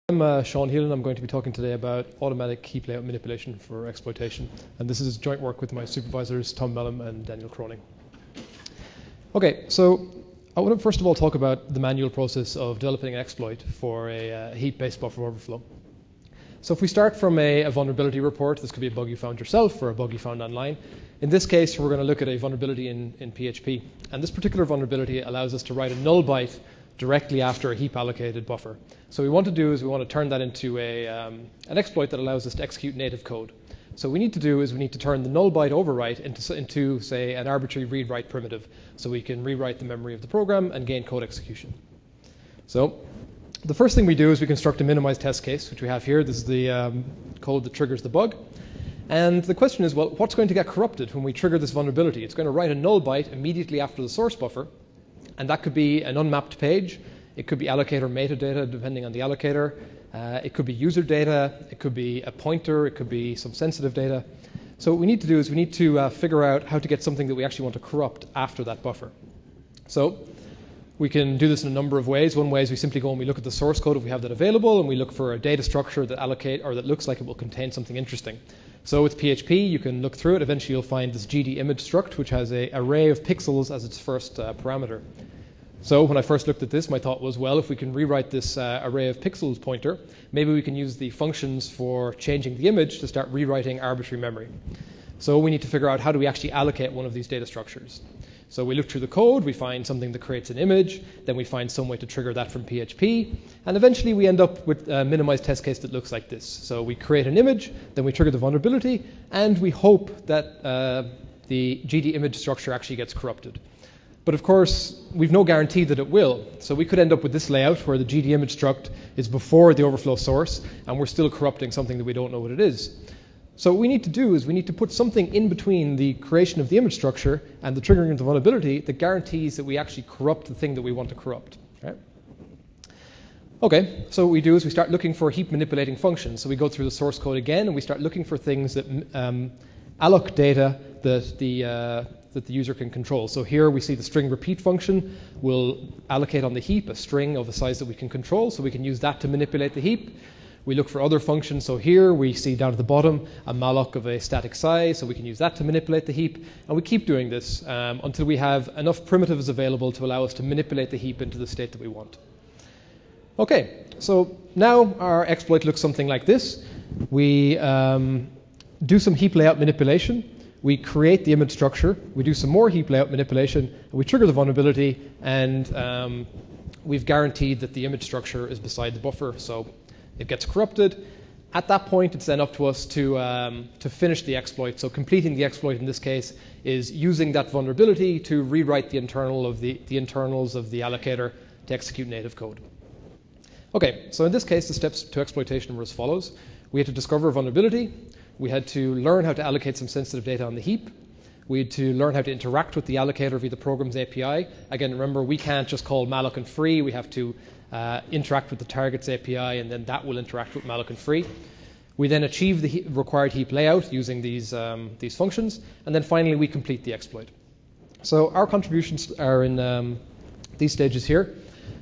I'm Sean Heelan. I'm going to be talking today about automatic heap layout manipulation for exploitation. And this is joint work with my supervisors, Tom Mellum and Daniel Croning. Okay, so I want to first of all talk about the manual process of developing an exploit for a heap-based buffer overflow. So if we start from a vulnerability report, this could be a bug you found yourself or a bug you found online. In this case, we're going to look at a vulnerability in PHP. And this particular vulnerability allows us to write a null byte directly after a heap-allocated buffer. So what we want to do is we want to turn that into an exploit that allows us to execute native code. So what we need to do is we need to turn the null byte overwrite into say, an arbitrary read-write primitive, so we can rewrite the memory of the program and gain code execution. So the first thing we do is we construct a minimized test case, which we have here. This is the code that triggers the bug. And the question is, well, what's going to get corrupted when we trigger this vulnerability? It's going to write a null byte immediately after the source buffer. And that could be an unmapped page. It could be allocator metadata, depending on the allocator. It could be user data. It could be a pointer. It could be some sensitive data. So what we need to do is we need to figure out how to get something that we actually want to corrupt after that buffer. So we can do this in a number of ways. One way is we simply go and we look at the source code if we have that available, and we look for a data structure that looks like it will contain something interesting. So with PHP, you can look through it. Eventually, you'll find this GD image struct, which has an array of pixels as its first parameter. So when I first looked at this, my thought was, well, if we can rewrite this array of pixels pointer, maybe we can use the functions for changing the image to start rewriting arbitrary memory. So we need to figure out how do we actually allocate one of these data structures. So we look through the code, we find something that creates an image, then we find some way to trigger that from PHP, and eventually we end up with a minimized test case that looks like this. So we create an image, then we trigger the vulnerability, and we hope that the GD image structure actually gets corrupted. But of course, we've no guarantee that it will. So we could end up with this layout where the GD image struct is before the overflow source, and we're still corrupting something that we don't know what it is. So what we need to do is we need to put something in between the creation of the image structure and the triggering of the vulnerability that guarantees that we actually corrupt the thing that we want to corrupt. Right? Okay, so what we do is we start looking for heap manipulating functions. So we go through the source code again, and we start looking for things that alloc data that the user can control. So here we see the string repeat function will allocate on the heap a string of a size that we can control, so we can use that to manipulate the heap. We look for other functions. So here we see down at the bottom a malloc of a static size, so we can use that to manipulate the heap. And we keep doing this until we have enough primitives available to allow us to manipulate the heap into the state that we want. Okay, so now our exploit looks something like this. We do some heap layout manipulation. We create the image structure. We do some more heap layout manipulation. And we trigger the vulnerability, and we've guaranteed that the image structure is beside the buffer. So it gets corrupted. At that point, it's then up to us to finish the exploit. So completing the exploit in this case is using that vulnerability to rewrite the internals of the allocator to execute native code. Okay, so in this case, the steps to exploitation were as follows. We had to discover a vulnerability. We had to learn how to allocate some sensitive data on the heap. We had to learn how to interact with the allocator via the program's API. Again, remember, we can't just call malloc and free. We have to interact with the target's API, and then that will interact with malloc and free. We then achieve the required heap layout using these functions, and then finally we complete the exploit. So our contributions are in these stages here.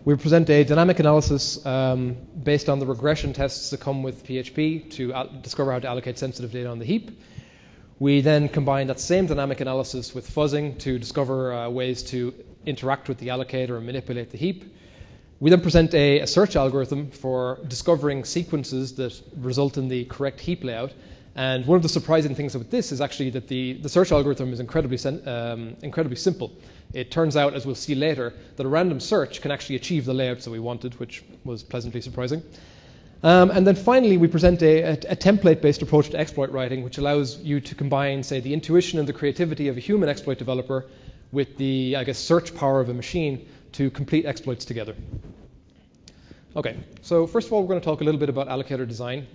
We present a dynamic analysis based on the regression tests that come with PHP to discover how to allocate sensitive data on the heap. We then combine that same dynamic analysis with fuzzing to discover ways to interact with the allocator and manipulate the heap. We then present a search algorithm for discovering sequences that result in the correct heap layout. And one of the surprising things with this is actually that the search algorithm is incredibly simple. It turns out, as we'll see later, that a random search can actually achieve the layouts that we wanted, which was pleasantly surprising. And then finally, we present a template-based approach to exploit writing, which allows you to combine, say, the intuition and the creativity of a human exploit developer with the, search power of a machine to complete exploits together. Okay, so first of all, we're going to talk a little bit about allocator design.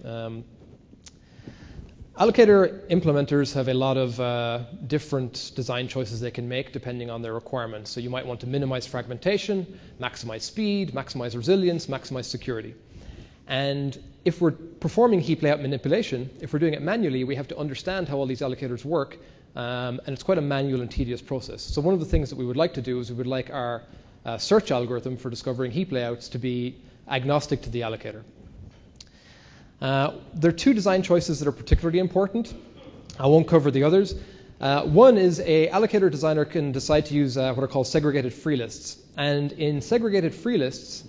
Allocator implementers have a lot of different design choices they can make depending on their requirements. So you might want to minimize fragmentation, maximize speed, maximize resilience, maximize security. And if we're performing heap layout manipulation, if we're doing it manually, we have to understand how all these allocators work, and it's quite a manual and tedious process. So one of the things that we would like to do is we would like our search algorithm for discovering heap layouts to be agnostic to the allocator. There are two design choices that are particularly important. I won't cover the others. One is a allocator designer can decide to use what are called segregated free lists. And in segregated free lists,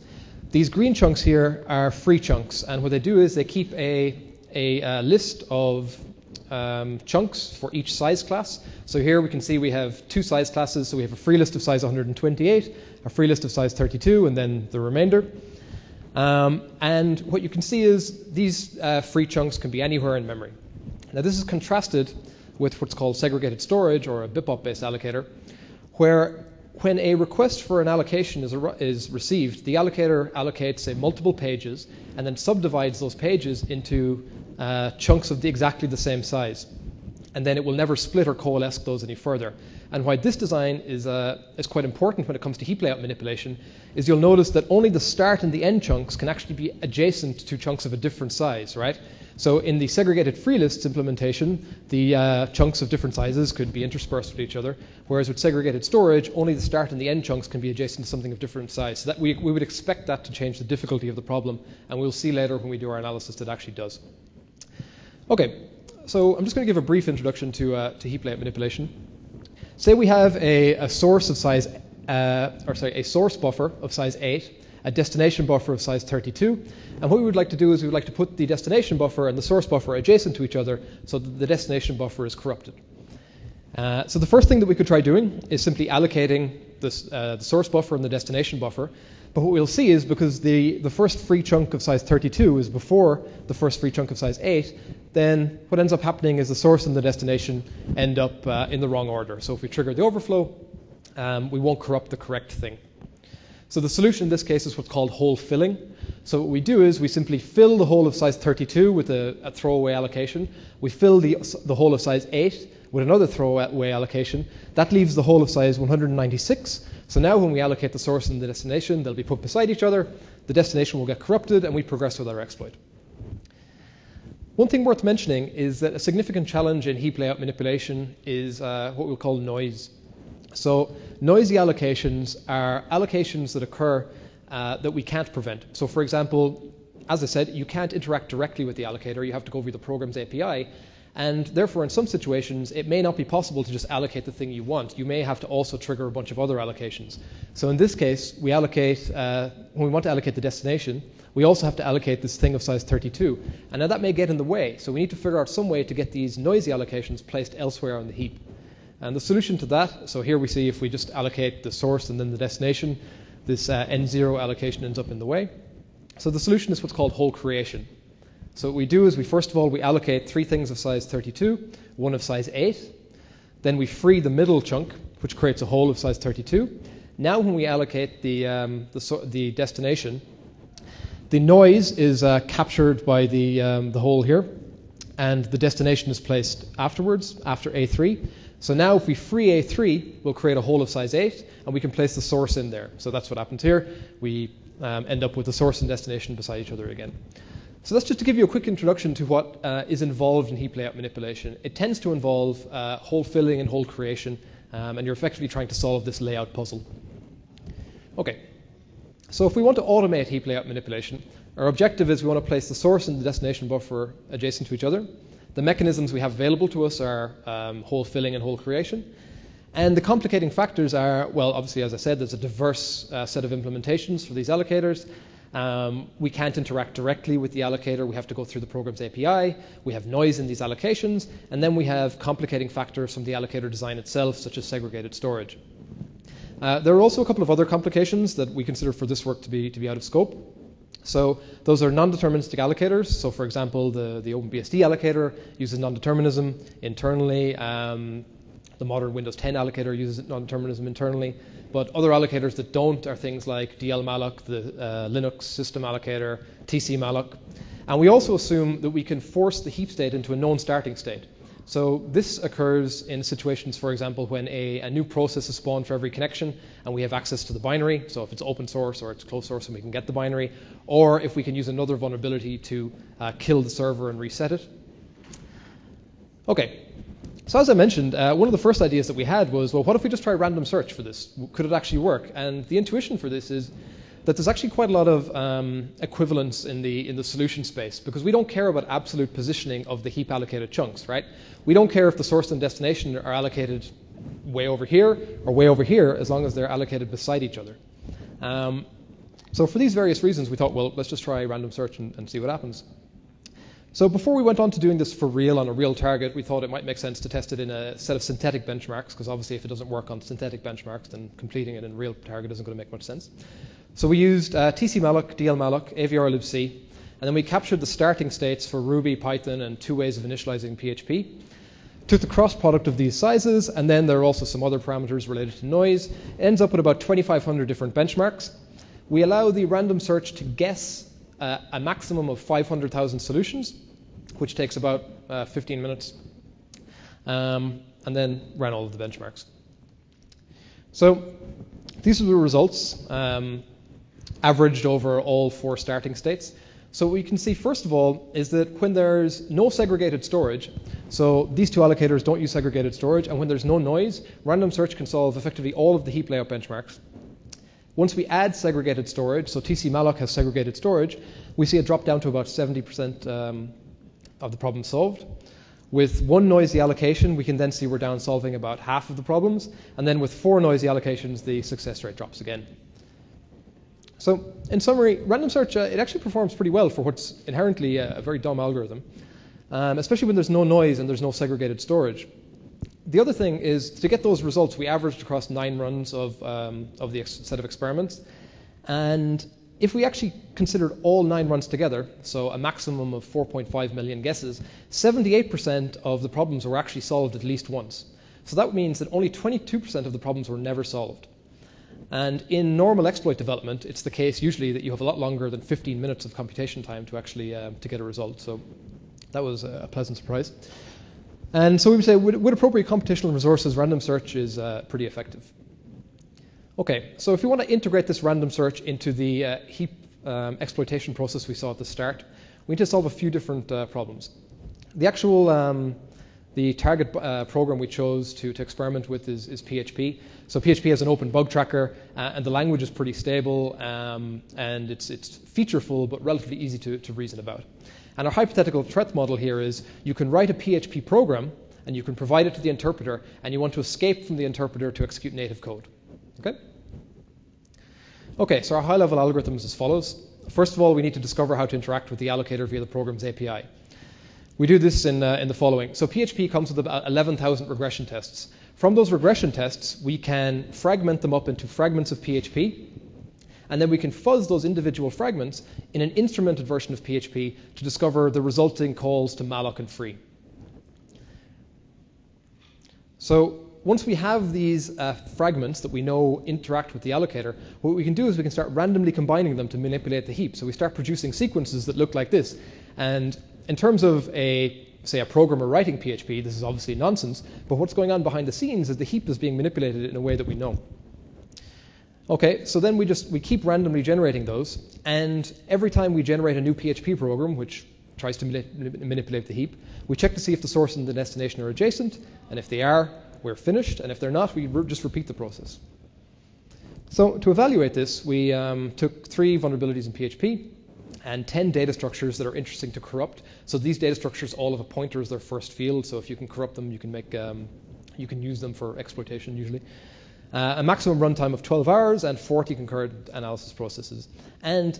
these green chunks here are free chunks. And what they do is they keep a list of chunks for each size class. So here we can see we have two size classes. So we have a free list of size 128, a free list of size 32, and then the remainder. And what you can see is these free chunks can be anywhere in memory. Now this is contrasted with what's called segregated storage, or a BIP-based allocator, where when a request for an allocation is received, the allocator allocates, say, multiple pages and then subdivides those pages into chunks of exactly the same size. And then it will never split or coalesce those any further. And why this design is quite important when it comes to heap layout manipulation is you'll notice that only the start and the end chunks can actually be adjacent to chunks of a different size, right? So in the segregated free lists implementation, the chunks of different sizes could be interspersed with each other, whereas with segregated storage, only the start and the end chunks can be adjacent to something of different size. So that we would expect that to change the difficulty of the problem, and we'll see later when we do our analysis that it actually does. Okay, so I'm just going to give a brief introduction to heap layout manipulation. Say we have a source of size, a source buffer of size 8, a destination buffer of size 32, and what we would like to do is we would like to put the destination buffer and the source buffer adjacent to each other so that the destination buffer is corrupted. So the first thing that we could try doing is simply allocating the source buffer and the destination buffer. But what we'll see is because the first free chunk of size 32 is before the first free chunk of size 8, then what ends up happening is the source and the destination end up in the wrong order. So if we trigger the overflow, we won't corrupt the correct thing. So the solution in this case is what's called hole filling. So what we do is we simply fill the hole of size 32 with a throwaway allocation. We fill the hole of size 8 with another throwaway allocation. That leaves the hole of size 196. So now when we allocate the source and the destination, they'll be put beside each other. The destination will get corrupted, and we progress with our exploit. One thing worth mentioning is that a significant challenge in heap layout manipulation is what we'll call noise. So noisy allocations are allocations that occur that we can't prevent. So for example, as I said, you can't interact directly with the allocator. You have to go via the program's API. And therefore, in some situations, it may not be possible to just allocate the thing you want. You may have to also trigger a bunch of other allocations. So in this case, we allocate, when we want to allocate the destination, we also have to allocate this thing of size 32. And now that may get in the way. So we need to figure out some way to get these noisy allocations placed elsewhere on the heap. And the solution to that, so here we see if we just allocate the source and then the destination, this N0 allocation ends up in the way. So the solution is what's called hole creation. So what we do is first of all, we allocate 3 things of size 32, 1 of size 8. Then we free the middle chunk, which creates a hole of size 32. Now when we allocate the destination, the noise is captured by the hole here, and the destination is placed afterwards, after A3. So now if we free A3, we'll create a hole of size 8, and we can place the source in there. So that's what happens here. We end up with the source and destination beside each other again. So that's just to give you a quick introduction to what is involved in heap layout manipulation. It tends to involve hole filling and hole creation, and you're effectively trying to solve this layout puzzle. Okay, so if we want to automate heap layout manipulation, our objective is we want to place the source and the destination buffer adjacent to each other. The mechanisms we have available to us are hole filling and hole creation. And the complicating factors are, well, obviously, as I said, there's a diverse set of implementations for these allocators. We can't interact directly with the allocator. We have to go through the program's API. We have noise in these allocations. And then we have complicating factors from the allocator design itself, such as segregated storage. There are also a couple of other complications that we consider for this work to be out of scope. So those are non-deterministic allocators. So for example, the OpenBSD allocator uses non-determinism internally. The modern Windows 10 allocator uses non-determinism internally. But other allocators that don't are things like dlmalloc, the Linux system allocator, tcmalloc. And we also assume that we can force the heap state into a known starting state. So this occurs in situations, for example, when a new process is spawned for every connection and we have access to the binary. So if it's open source or it's closed source and we can get the binary, or if we can use another vulnerability to kill the server and reset it. Okay, so as I mentioned, one of the first ideas that we had was, well, what if we just try random search for this? Could it actually work? And the intuition for this is that there's actually quite a lot of equivalence in the solution space, because we don't care about absolute positioning of the heap allocated chunks, right? We don't care if the source and destination are allocated way over here or way over here, as long as they're allocated beside each other. So for these various reasons, we thought, well, let's just try random search and see what happens. So before we went on to doing this for real on a real target, we thought it might make sense to test it in a set of synthetic benchmarks, because obviously if it doesn't work on synthetic benchmarks, then completing it in a real target isn't going to make much sense. So we used tcmalloc, dlmalloc, AVR libc, and then we captured the starting states for Ruby, Python, and 2 ways of initializing PHP. Took the cross product of these sizes, and then there are also some other parameters related to noise. It ends up with about 2,500 different benchmarks. We allow the random search to guess a maximum of 500,000 solutions, which takes about 15 minutes, and then run all of the benchmarks. So these are the results, averaged over all 4 starting states. So what we can see, first of all, is that when there's no segregated storage, so these 2 allocators don't use segregated storage, and when there's no noise, random search can solve effectively all of the heap layout benchmarks. Once we add segregated storage, so tcmalloc has segregated storage, we see a drop down to about 70% of the problem solved. With 1 noisy allocation, we can then see we're down solving about half of the problems, and then with 4 noisy allocations, the success rate drops again. So in summary, random search, it actually performs pretty well for what's inherently a very dumb algorithm, especially when there's no noise and there's no segregated storage. The other thing is, to get those results, we averaged across 9 runs of the set of experiments. And if we actually considered all 9 runs together, so a maximum of 4.5 million guesses, 78% of the problems were actually solved at least once. So that means that only 22% of the problems were never solved. And in normal exploit development, it's the case usually that you have a lot longer than 15 minutes of computation time to actually to get a result. So that was a pleasant surprise. And so we would say, with appropriate computational resources, random search is pretty effective. Okay, so if we want to integrate this random search into the heap exploitation process we saw at the start, we need to solve a few different problems. The actual the target program we chose to experiment with is PHP. So PHP has an open bug tracker, and the language is pretty stable, and it's featureful but relatively easy to reason about. And our hypothetical threat model here is you can write a PHP program and you can provide it to the interpreter, and you want to escape from the interpreter to execute native code. Okay, so our high-level algorithm is as follows. First of all, we need to discover how to interact with the allocator via the program's API. We do this in the following. So PHP comes with about 11,000 regression tests. From those regression tests, we can fragment them up into fragments of PHP, and then we can fuzz those individual fragments in an instrumented version of PHP to discover the resulting calls to malloc and free. So once we have these fragments that we know interact with the allocator, what we can do is we can start randomly combining them to manipulate the heap. So we start producing sequences that look like this. And in terms of say a programmer writing PHP, this is obviously nonsense, but what's going on behind the scenes is the heap is being manipulated in a way that we know. Okay, so then we keep randomly generating those, and every time we generate a new PHP program, which tries to manipulate the heap, we check to see if the source and the destination are adjacent, and if they are, we're finished, and if they're not, we just repeat the process. So to evaluate this, we took 3 vulnerabilities in PHP and 10 data structures that are interesting to corrupt. So these data structures all have a pointer as their first field, so if you can corrupt them, you can use them for exploitation usually. A maximum runtime of 12 hours and 40 concurrent analysis processes. And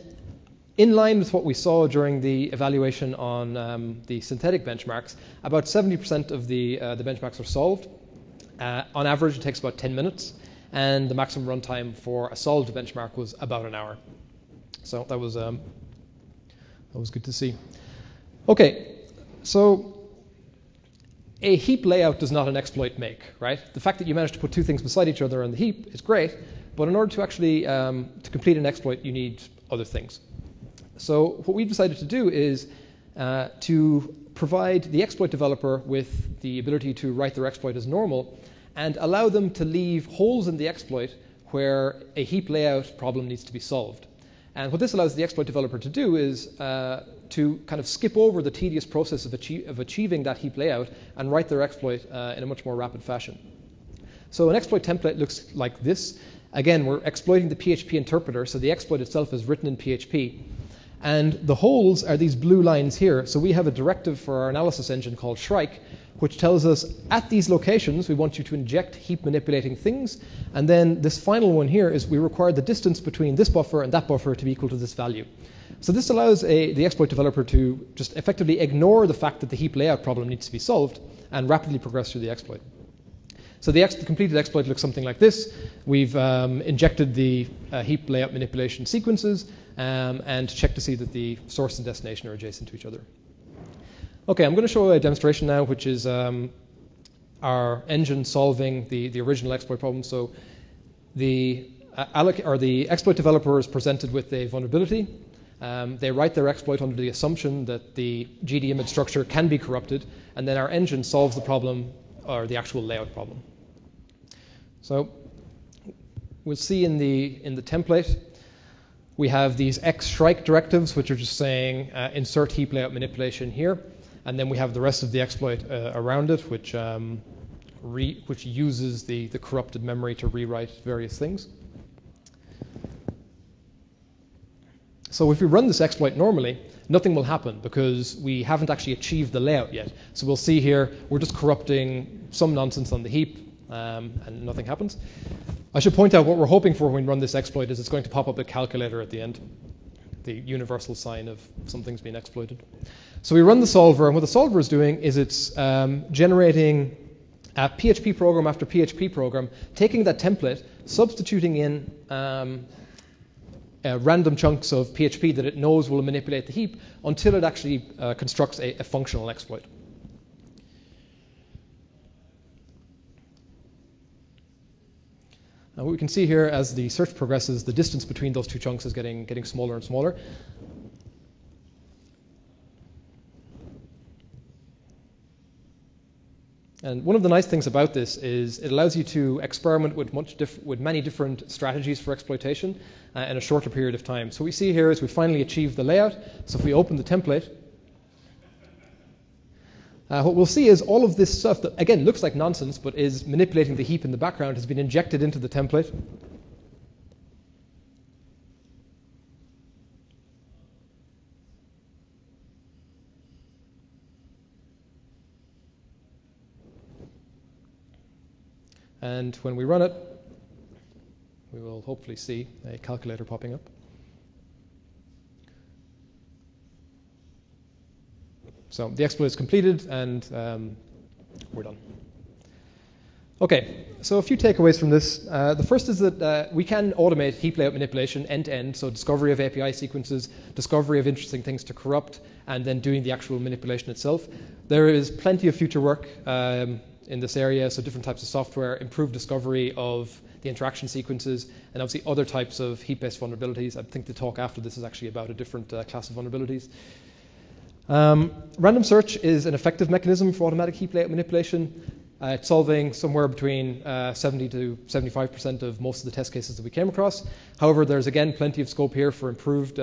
in line with what we saw during the evaluation on the synthetic benchmarks, about 70% of the benchmarks are solved. On average, it takes about 10 minutes, and the maximum runtime for a solved benchmark was about an hour. So that was good to see. Okay, so a heap layout does not an exploit make, right? The fact that you managed to put 2 things beside each other on the heap is great, but in order to actually to complete an exploit, you need other things. So what we decided to do is to provide the exploit developer with the ability to write their exploit as normal and allow them to leave holes in the exploit where a heap layout problem needs to be solved. And what this allows the exploit developer to do is to kind of skip over the tedious process of achieving that heap layout and write their exploit in a much more rapid fashion. So an exploit template looks like this. Again, we're exploiting the PHP interpreter, so the exploit itself is written in PHP. And the holes are these blue lines here. So we have a directive for our analysis engine called SHRIKE, which tells us at these locations we want you to inject heap manipulating things. And then this final one here is we require the distance between this buffer and that buffer to be equal to this value. So this allows the exploit developer to just effectively ignore the fact that the heap layout problem needs to be solved and rapidly progress through the exploit. So the completed exploit looks something like this. We've injected the heap layout manipulation sequences and checked to see that the source and destination are adjacent to each other. Okay, I'm going to show a demonstration now, which is our engine solving the original exploit problem. So the exploit developer is presented with a vulnerability. They write their exploit under the assumption that the GD image structure can be corrupted, and then our engine solves the problem, or the actual layout problem. So we'll see in the template, we have these SHRIKE directives, which are just saying insert heap layout manipulation here, and then we have the rest of the exploit around it, which uses the corrupted memory to rewrite various things. So if we run this exploit normally, nothing will happen because we haven't actually achieved the layout yet. So we'll see here, we're just corrupting some nonsense on the heap, and nothing happens. I should point out what we're hoping for when we run this exploit is it's going to pop up a calculator at the end, the universal sign of something's being exploited. So we run the solver, and what the solver is doing is it's generating a PHP program after PHP program, taking that template, substituting in random chunks of PHP that it knows will manipulate the heap until it actually constructs a functional exploit. Now what we can see here as the search progresses, the distance between those two chunks is getting smaller and smaller. And one of the nice things about this is it allows you to experiment with many different strategies for exploitation in a shorter period of time. So what we see here is we finally achieved the layout. So if we open the template, what we'll see is all of this stuff that, again, looks like nonsense, but is manipulating the heap in the background, has been injected into the template. And when we run it, we will hopefully see a calculator popping up. So the exploit is completed, and we're done. Okay, so a few takeaways from this. The first is that we can automate heap layout manipulation end-to-end, so discovery of API sequences, discovery of interesting things to corrupt, and then doing the actual manipulation itself. There is plenty of future work in this area, so different types of software, improved discovery of the interaction sequences, and obviously other types of heap-based vulnerabilities. I think the talk after this is actually about a different class of vulnerabilities. Random search is an effective mechanism for automatic heap layout manipulation. It's solving somewhere between 70 to 75% of most of the test cases that we came across. However, there's again plenty of scope here for improved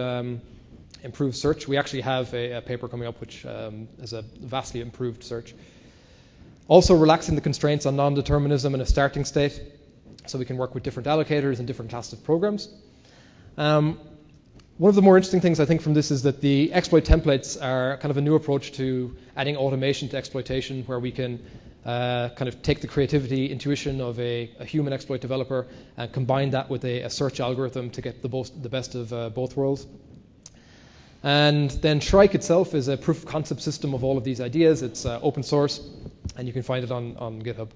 search. We actually have a paper coming up which is a vastly improved search. Also relaxing the constraints on non-determinism in a starting state, so we can work with different allocators and different classes of programs. One of the more interesting things I think from this is that the exploit templates are kind of a new approach to adding automation to exploitation, where we can kind of take the creativity, intuition of a human exploit developer and combine that with a search algorithm to get the best of both worlds. And then SHRIKE itself is a proof of concept system of all of these ideas. It's open source, and you can find it on GitHub.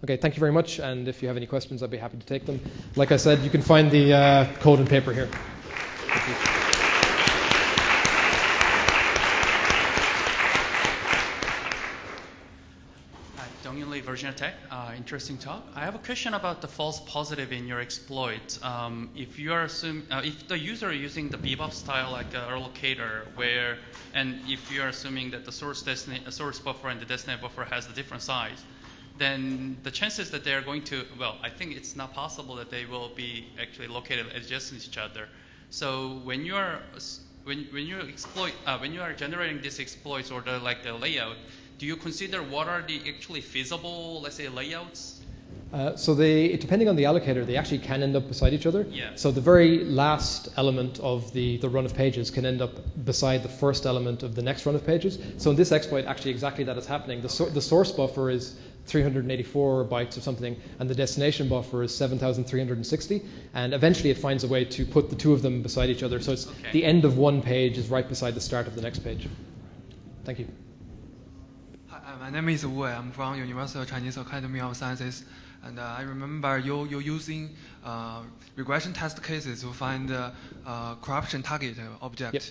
Okay, thank you very much, and if you have any questions, I'd be happy to take them. Like I said, you can find the code and paper here. Thank you. Dong-Yun Virginia Tech. Interesting talk. I have a question about the false positive in your exploit. If you are if the user is using the bebop style like allocator, and if you are assuming that the source buffer and the destination buffer has a different size, then the chances that they are going to, well, I think it's not possible that they will be actually located adjacent to each other. So when you are generating these exploits or the layout, do you consider what are the actually feasible, let's say, layouts So depending on the allocator, they actually can end up beside each other. Yeah. So the very last element of the run of pages can end up beside the first element of the next run of pages. So in this exploit, actually exactly that is happening. The source buffer is 384 bytes or something, and the destination buffer is 7,360. And eventually it finds a way to put the two of them beside each other. So it's the end of one page is right beside the start of the next page. Thank you. Hi, my name is Wu. I'm from University of Chinese Academy of Sciences. And I remember you're using regression test cases to find corruption target object. Yep.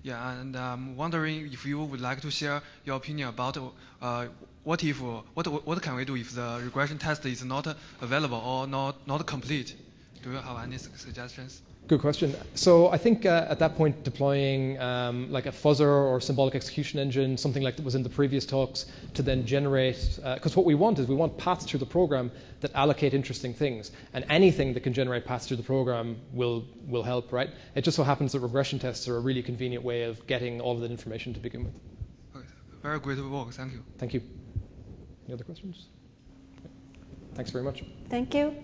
Yeah, and I'm wondering if you would like to share your opinion about what can we do if the regression test is not available or not complete? Do you have any suggestions? Good question. So I think at that point deploying like a fuzzer or symbolic execution engine, something like that was in the previous talks, to then generate, because what we want is we want paths through the program that allocate interesting things. And anything that can generate paths through the program will help, right? It just so happens that regression tests are a really convenient way of getting all of that information to begin with. Okay. Very great work. Thank you. Thank you. Any other questions? Thanks very much. Thank you.